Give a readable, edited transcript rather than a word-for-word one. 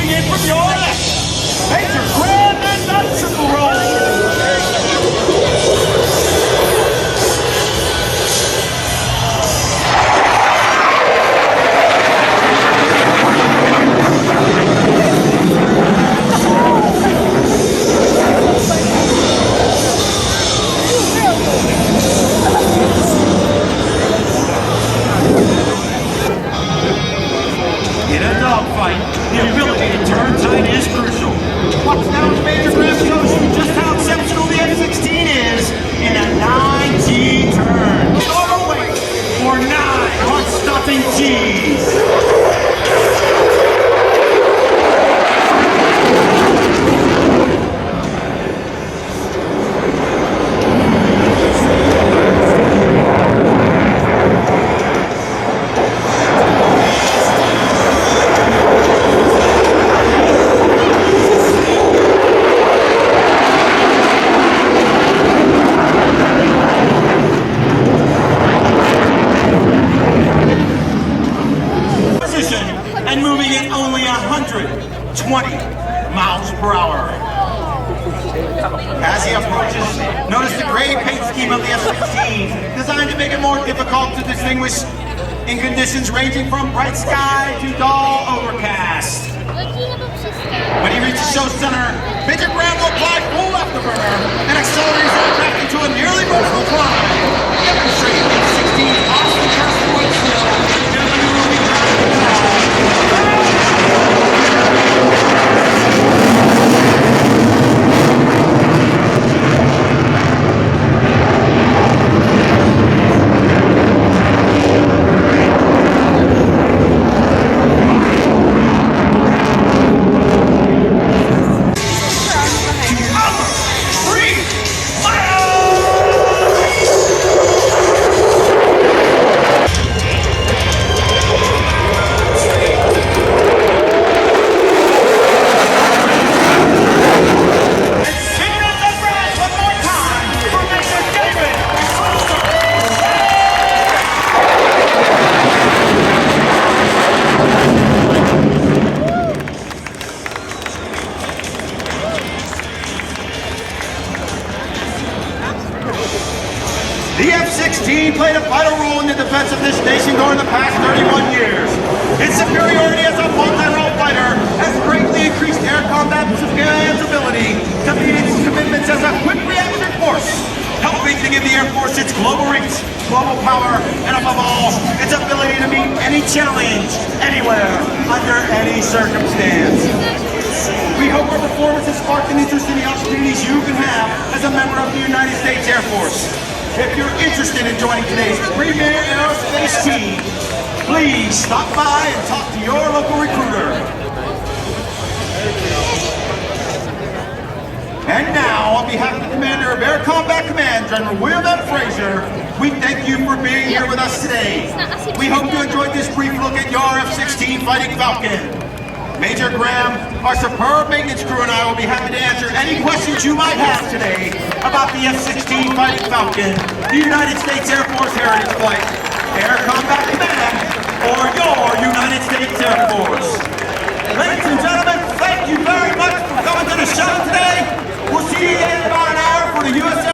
moving in from your left. Major grab and bicycle roll. In a dogfight, the ability to turn tight is crucial. Watch now as Major Graham shows you just how exceptional the F-16 is in a 9G turn. All wait for 9 heart-stopping Gs. And moving at only 120 miles per hour. As he approaches, notice the gray paint scheme of the F-16, designed to make it more difficult to distinguish in conditions ranging from bright sky to dull overcast. When he reaches show center, Major Graham will apply full afterburner and accelerate his aircraft into a nearly vertical climb, demonstrating the F-16's awesome castaway skill in maneuvering around the ground. The F-16 played a vital role in the defense of this nation during the past 31 years. Its superiority as a multi-role fighter has greatly increased air combat command's ability to meet its commitments as a quick reaction force, helping to give the Air Force its global reach, global power, and above all, its ability to meet any challenge, anywhere, under any circumstance. We hope our performance has sparked an interest in the opportunities you can have as a member of the United States Air Force. If you're interested in joining today's premier aerospace team, please stop by and talk to your local recruiter. And now, on behalf of the Commander of Air Combat Command, General William M. Fraser, we thank you for being here with us today. We hope you enjoyed this brief look at your F-16 Fighting Falcon. Major Graham, our superb maintenance crew, and I will be happy to answer any questions you might have today about the F-16 Fighting Falcon, the United States Air Force Heritage Flight, Air Combat Command, or your United States Air Force. Ladies and gentlemen, thank you very much for coming to the show today. We'll see you again in about an hour for the U.S.